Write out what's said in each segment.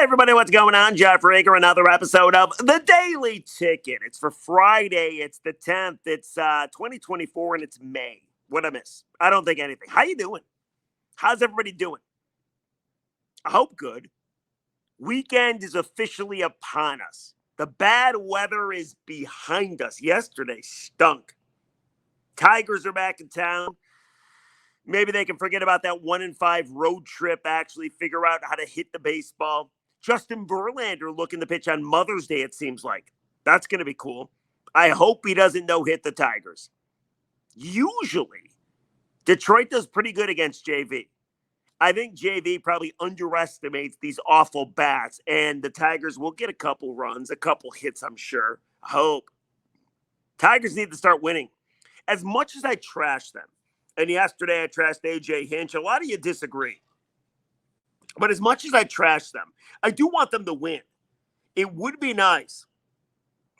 Hey, everybody, what's going on? Jeff Rager, another episode of The Daily Ticket. It's for Friday. It's the 10th. It's 2024, and it's May. What'd I miss? I don't think anything. How you doing? How's everybody doing? I hope good. Weekend is officially upon us. The bad weather is behind us. Yesterday stunk. Tigers are back in town. Maybe they can forget about that 1-5 road trip, actually figure out how to hit the baseball. Justin Verlander looking to pitch on Mother's Day, it seems like. That's going to be cool. I hope he doesn't no-hit the Tigers. Usually, Detroit does pretty good against JV. I think JV probably underestimates these awful bats, and the Tigers will get a couple runs, a couple hits, I'm sure. I hope. Tigers need to start winning. As much as I trash them, and yesterday I trashed A.J. Hinch, a lot of you disagree. But as much as I trash them, I do want them to win. It would be nice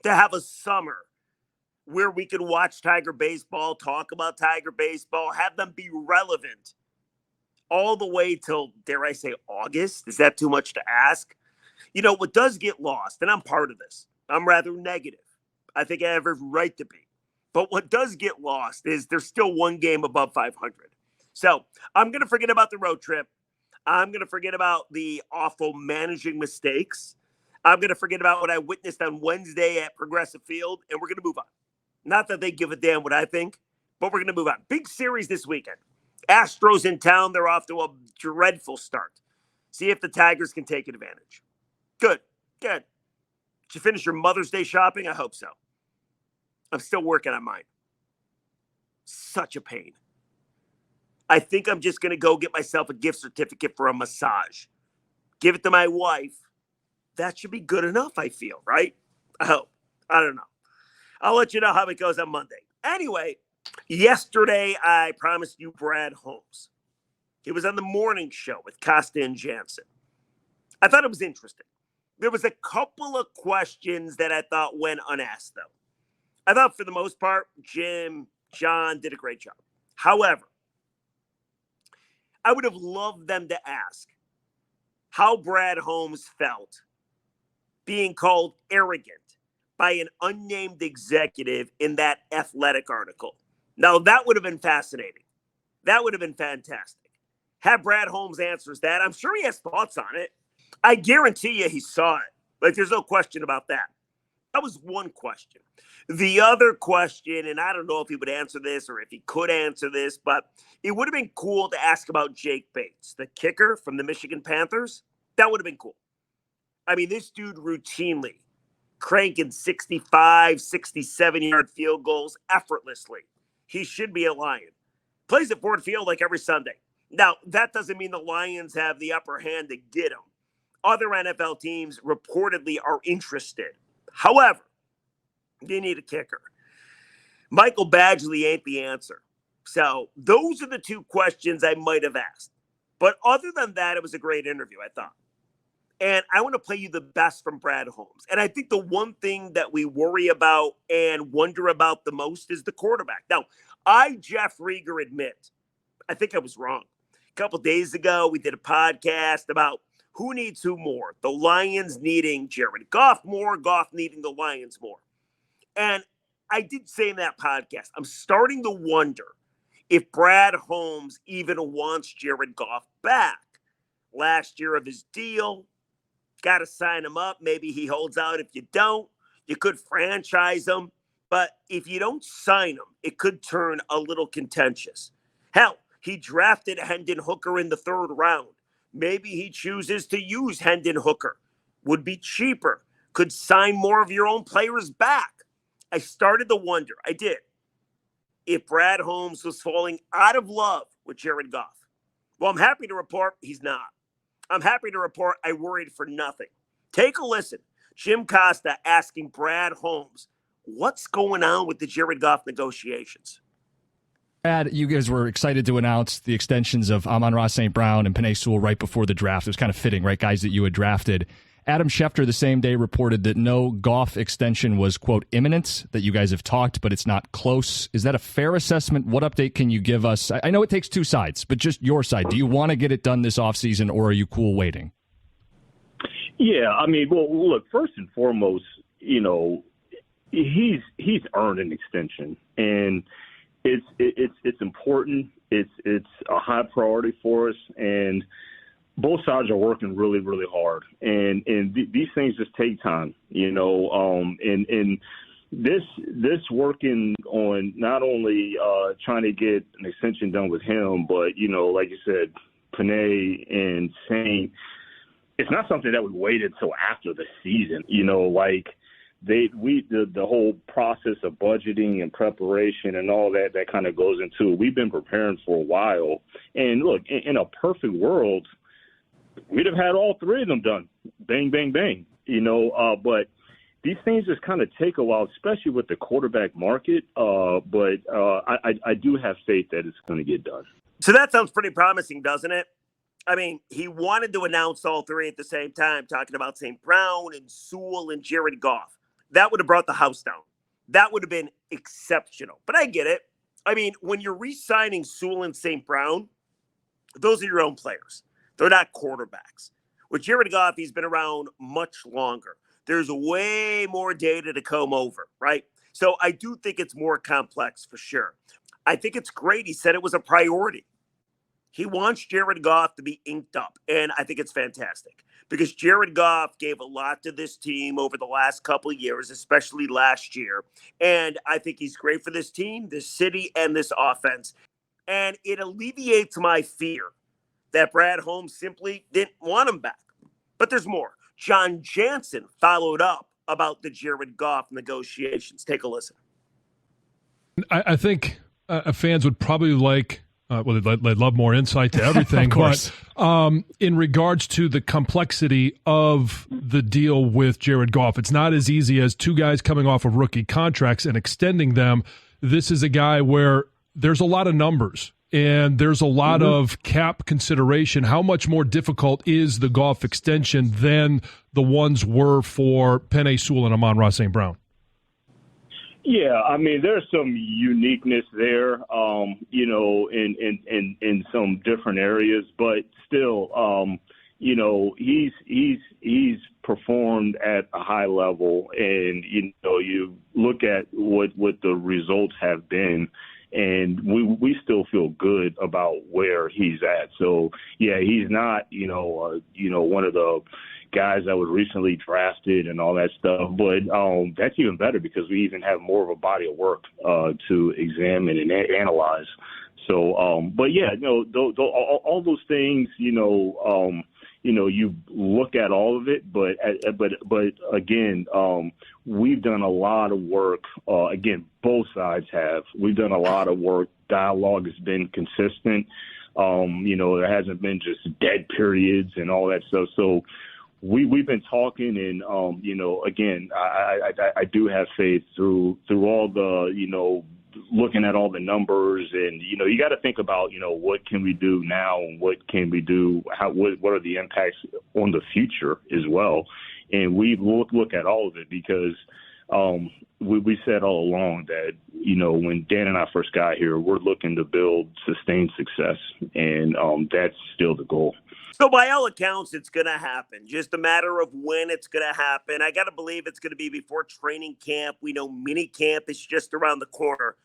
to have a summer where we could watch Tiger baseball, talk about Tiger baseball, have them be relevant all the way till, dare I say, August? Is that too much to ask? You know, what does get lost, and I'm part of this, I'm rather negative. I think I have every right to be. But what does get lost is there's still one game above 500. So I'm going to forget about the road trip. I'm going to forget about the awful managing mistakes. I'm going to forget about what I witnessed on Wednesday at Progressive Field, and we're going to move on. Not that they give a damn what I think, but we're going to move on. Big series this weekend. Astros in town. They're off to a dreadful start. See if the Tigers can take advantage. Good. Did you finish your Mother's Day shopping? I hope so. I'm still working on mine. Such a pain. I think I'm just going to go get myself a gift certificate for a massage. Give it to my wife. That should be good enough, I feel, right? I hope. I don't know. I'll let you know how it goes on Monday. Anyway, yesterday I promised you Brad Holmes. He was on the morning show with Costa and Jansen. I thought it was interesting. There was a couple of questions that I thought went unasked, though. I thought for the most part, John did a great job. However, I would have loved them to ask how Brad Holmes felt being called arrogant by an unnamed executive in that Athletic article. Now, that would have been fascinating. That would have been fantastic. Have Brad Holmes answers that. I'm sure he has thoughts on it. I guarantee you he saw it. Like, there's no question about that. That was one question. The other question, and I don't know if he would answer this or if he could answer this, but it would have been cool to ask about Jake Bates, the kicker from the Michigan Panthers. That would have been cool. I mean, this dude routinely cranking 65, 67-yard field goals effortlessly. He should be a Lion. Plays at Ford Field like every Sunday. Now, that doesn't mean the Lions have the upper hand to get him. Other NFL teams reportedly are interested. However, they need a kicker. Michael Badgley ain't the answer. So those are the two questions I might have asked. But other than that, it was a great interview, I thought. And I want to play you the best from Brad Holmes. And I think the one thing that we worry about and wonder about the most is the quarterback. Now, Jeff Rieger, admit, I think I was wrong. A couple days ago, we did a podcast about who needs who more. The Lions needing Jared Goff more, Goff needing the Lions more. And I did say in that podcast, I'm starting to wonder if Brad Holmes even wants Jared Goff back. Last year of his deal, got to sign him up. Maybe he holds out. If you don't, you could franchise him. But if you don't sign him, it could turn a little contentious. Hell, he drafted Hendon Hooker in the 3rd round. Maybe he chooses to use Hendon Hooker. Would be cheaper. Could sign more of your own players back. I started to wonder, I did, if Brad Holmes was falling out of love with Jared Goff. Well, I'm happy to report he's not. I'm happy to report I worried for nothing. Take a listen. Jim Costa asking Brad Holmes, what's going on with the Jared Goff negotiations? Brad, you guys were excited to announce the extensions of Amon-Ra St. Brown and Penei Sewell right before the draft. It was kind of fitting, right? Guys that you had drafted. Adam Schefter the same day reported that no Goff extension was, quote, imminent, that you guys have talked, but it's not close. Is that a fair assessment? What update can you give us? I know it takes two sides, but just your side. Do you want to get it done this offseason, or are you cool waiting? Yeah, I mean, well, look, first and foremost, he's earned an extension, and it's important. It's a high priority for us, and both sides are working really, really hard, and these things just take time, and this working on not only trying to get an extension done with him, but like you said, Panay and Saint, it's not something that we waited until after the season, like. The whole process of budgeting and preparation and all that kind of goes into it. We've been preparing for a while. And look, in a perfect world, we'd have had all three of them done. Bang, bang, bang. But these things just kind of take a while, especially with the quarterback market. But I do have faith that it's going to get done. So that sounds pretty promising, doesn't it? I mean, he wanted to announce all three at the same time, talking about St. Brown and Sewell and Jared Goff. That would have brought the house down. That would have been exceptional. But I get it. I mean, when you're re-signing Sewell and St. Brown, those are your own players. They're not quarterbacks. With Jared Goff, he's been around much longer. There's way more data to comb over, right? So I do think it's more complex for sure. I think it's great. He said it was a priority. He wants Jared Goff to be inked up, and I think it's fantastic because Jared Goff gave a lot to this team over the last couple of years, especially last year, and I think he's great for this team, this city, and this offense, and it alleviates my fear that Brad Holmes simply didn't want him back. But there's more. John Jansen followed up about the Jared Goff negotiations. Take a listen. I think fans would probably like they'd love more insight to everything. Of course. But in regards to the complexity of the deal with Jared Goff, it's not as easy as two guys coming off of rookie contracts and extending them. This is a guy where there's a lot of numbers and there's a lot of cap consideration. How much more difficult is the Goff extension than the ones were for Penei Sewell and Amon-Ra St. Brown? Yeah, I mean, there's some uniqueness there, in some different areas, but still, he's performed at a high level, and you look at what the results have been, and we still feel good about where he's at. So yeah, he's not one of the guys that was recently drafted and all that stuff. But that's even better because we even have more of a body of work to examine and analyze. So, but yeah, all those things, you look at all of it, but again, we've done a lot of work. Again, both sides have. We've done a lot of work. Dialogue has been consistent. There hasn't been just dead periods and all that stuff. So we've been talking, and again, I do have faith through all the looking at all the numbers, and you got to think about what can we do now and what can we do, what are the impacts on the future as well, and we look at all of it because we said all along that when Dan and I first got here, we're looking to build sustained success, and that's still the goal. So by all accounts, it's going to happen. Just a matter of when it's going to happen. I got to believe it's going to be before training camp. We know mini camp is just around the corner.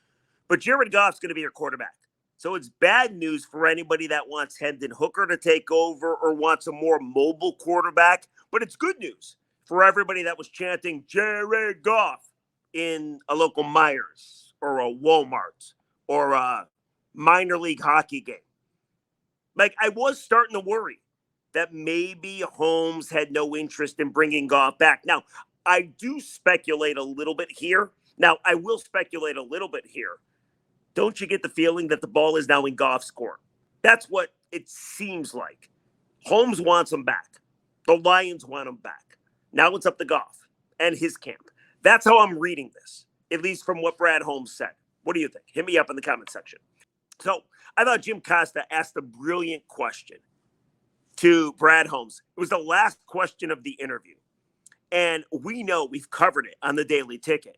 But Jared Goff's going to be your quarterback. So it's bad news for anybody that wants Hendon Hooker to take over or wants a more mobile quarterback. But it's good news for everybody that was chanting Jared Goff in a local Myers or a Walmart or a minor league hockey game. Like, I was starting to worry that maybe Holmes had no interest in bringing Goff back. Now, I do speculate a little bit here. Don't you get the feeling that the ball is now in Goff's court? That's what it seems like. Holmes wants him back. The Lions want him back. Now it's up to Goff and his camp. That's how I'm reading this, at least from what Brad Holmes said. What do you think? Hit me up in the comment section. So I thought Jim Costa asked a brilliant question to Brad Holmes. It was the last question of the interview. And we know we've covered it on the Daily Ticket.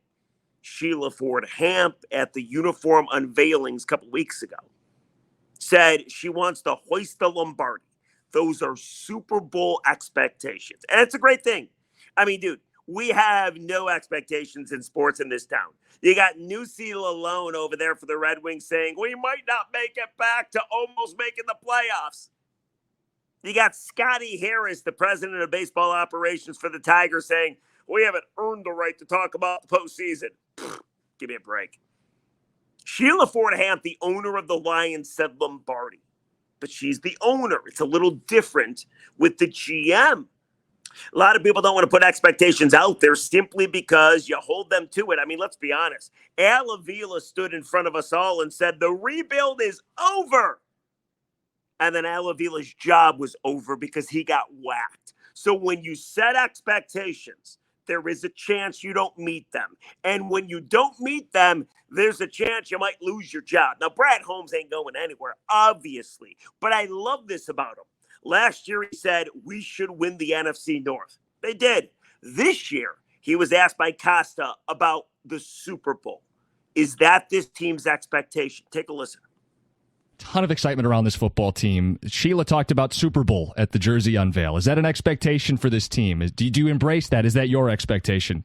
Sheila Ford Hamp at the uniform unveilings a couple weeks ago said she wants to hoist the Lombardi. Those are Super Bowl expectations. And it's a great thing. I mean, dude, we have no expectations in sports in this town. You got New Seal alone over there for the Red Wings saying, we might not make it back to almost making the playoffs. You got Scotty Harris, the president of baseball operations for the Tigers, saying, we haven't earned the right to talk about the postseason. Give me a break. Sheila Ford-Hamp, the owner of the Lions, said Lombardi. But she's the owner. It's a little different with the GM. A lot of people don't want to put expectations out there simply because you hold them to it. I mean, let's be honest. Al Avila stood in front of us all and said, the rebuild is over. And then Al Avila's job was over because he got whacked. So when you set expectations, there is a chance you don't meet them. And when you don't meet them, there's a chance you might lose your job. Now, Brad Holmes ain't going anywhere, obviously. But I love this about him. Last year, he said, we should win the NFC North. They did. This year, he was asked by Costa about the Super Bowl. Is that this team's expectation? Take a listen. Ton of excitement around this football team. Sheila talked about Super Bowl at the jersey unveil. Is that an expectation for this team? Do you embrace that? Is that your expectation?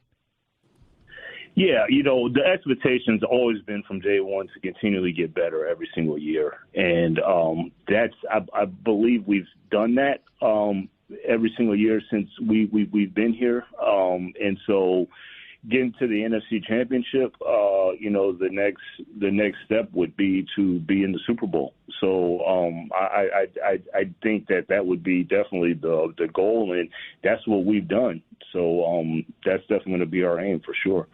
Yeah, the expectation's always been from day one to continually get better every single year. And I believe we've done that every single year since we've been here. And so getting to the NFC Championship, the next step would be to be in the Super Bowl. So I think that would be definitely the goal, and that's what we've done. So that's definitely going to be our aim for sure.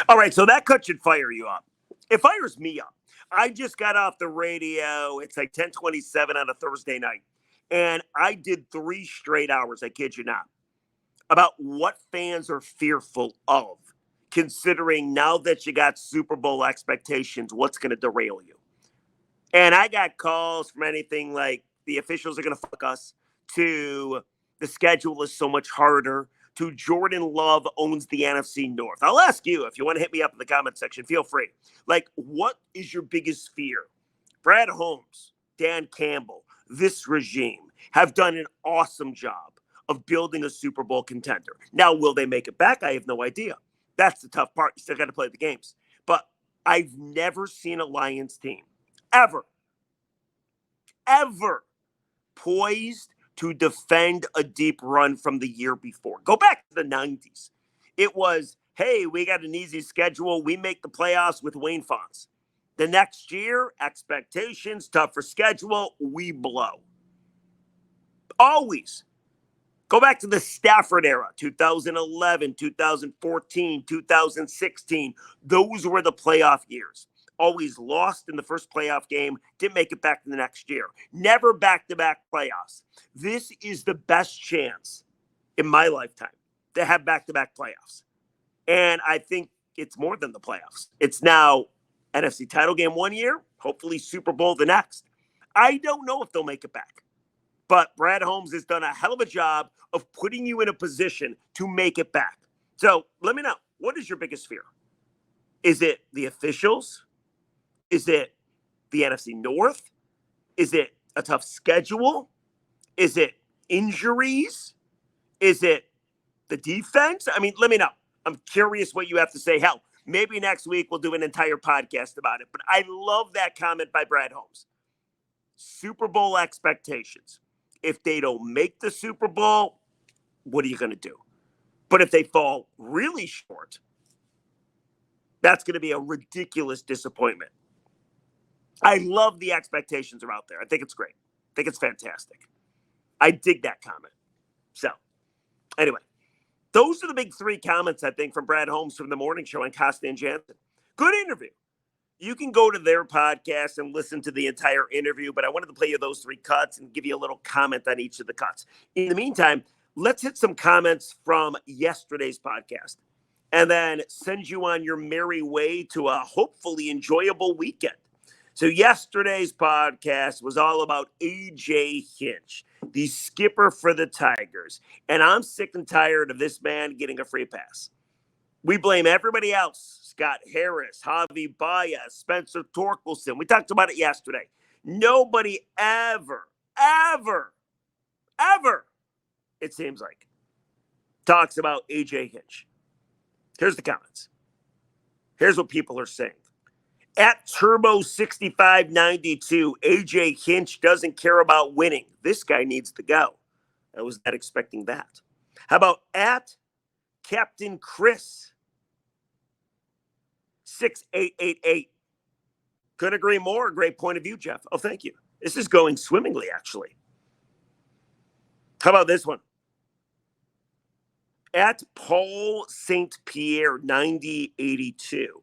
All right, so that cut should fire you up. It fires me up. I just got off the radio. It's like 10:27 on a Thursday night, and I did 3 straight hours, I kid you not, about what fans are fearful of, considering now that you got Super Bowl expectations, what's going to derail you. And I got calls from anything like the officials are going to fuck us, to the schedule is so much harder, to Jordan Love owns the NFC North. I'll ask you, if you want to hit me up in the comment section, feel free. Like, what is your biggest fear? Brad Holmes, Dan Campbell, this regime have done an awesome job of building a Super Bowl contender. Now, will they make it back? I have no idea. That's the tough part. You still got to play the games. But I've never seen a Lions team ever poised to defend a deep run from the year before. Go back to the 90s. It was, hey, we got an easy schedule. We make the playoffs with Wayne Fonz. The next year, expectations, tougher schedule, we blow. Always. Go back to the Stafford era, 2011, 2014, 2016. Those were the playoff years. Always lost in the first playoff game, didn't make it back the next year. Never back-to-back playoffs. This is the best chance in my lifetime to have back-to-back playoffs. And I think it's more than the playoffs. It's now NFC title game one year, hopefully Super Bowl the next. I don't know if they'll make it back. But Brad Holmes has done a hell of a job of putting you in a position to make it back. So let me know, what is your biggest fear? Is it the officials? Is it the NFC North? Is it a tough schedule? Is it injuries? Is it the defense? I mean, let me know. I'm curious what you have to say. Hell, maybe next week we'll do an entire podcast about it. But I love that comment by Brad Holmes. Super Bowl expectations. If they don't make the Super Bowl, what are you going to do? But if they fall really short, that's going to be a ridiculous disappointment. I love the expectations are out there. I think it's great. I think it's fantastic. I dig that comment. So, anyway, those are the big 3 comments, I think, from Brad Holmes from the morning show on Costa and Jansen. Good interview. You can go to their podcast and listen to the entire interview, but I wanted to play you those 3 cuts and give you a little comment on each of the cuts. In the meantime, let's hit some comments from yesterday's podcast and then send you on your merry way to a hopefully enjoyable weekend. So yesterday's podcast was all about A.J. Hinch, the skipper for the Tigers. And I'm sick and tired of this man getting a free pass. We blame everybody else. Scott Harris, Javi Baez, Spencer Torkelson. We talked about it yesterday. Nobody ever ever, it seems like, talks about A.J. Hinch. Here's the comments. Here's what people are saying. At Turbo6592, A.J. Hinch doesn't care about winning. This guy needs to go. I was not expecting that. How about at Captain Chris 6888? Couldn't agree more. Great point of view, Jeff. Oh, thank you. This is going swimmingly, actually. How about this one? At Paul St. Pierre 9082.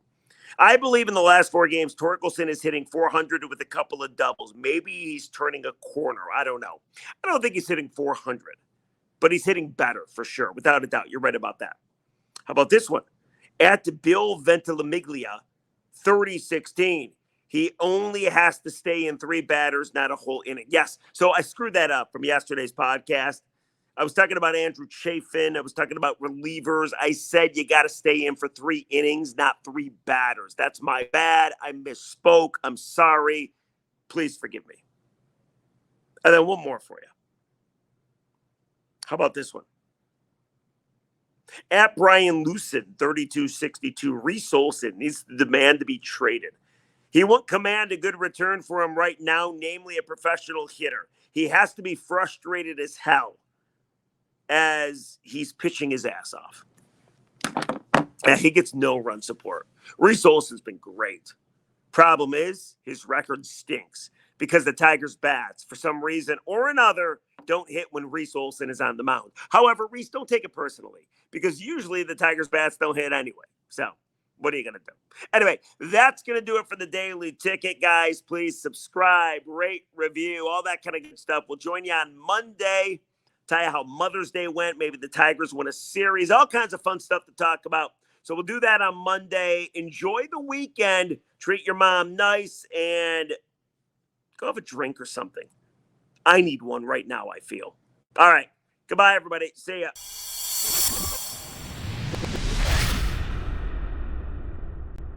I believe in the last 4 games, Torkelson is hitting 400 with a couple of doubles. Maybe he's turning a corner. I don't know. I don't think he's hitting 400, but he's hitting better for sure, without a doubt. You're right about that. How about this one? At Bill Ventimiglia 3016. He only has to stay in 3 batters, not a whole inning. Yes. So I screwed that up from yesterday's podcast. I was talking about Andrew Chafin. I was talking about relievers. I said you got to stay in for 3 innings, not 3 batters. That's my bad. I misspoke. I'm sorry. Please forgive me. And then one more for you. How about this one? At Brian Lucid, 3262, Reese Olson needs the demand to be traded. He won't command a good return for him right now, namely a professional hitter. He has to be frustrated as hell as he's pitching his ass off. And he gets no run support. Reese Olson's been great. Problem is, his record stinks because the Tigers' bats, for some reason or another, don't hit when Reese Olson is on the mound. However, Reese, don't take it personally because usually the Tigers' bats don't hit anyway. So what are you going to do? Anyway, that's going to do it for the Daily Ticket, guys. Please subscribe, rate, review, all that kind of good stuff. We'll join you on Monday. Tell you how Mother's Day went. Maybe the Tigers win a series. All kinds of fun stuff to talk about. So we'll do that on Monday. Enjoy the weekend. Treat your mom nice and go have a drink or something. I need one right now, I feel. All right. Goodbye, everybody. See ya.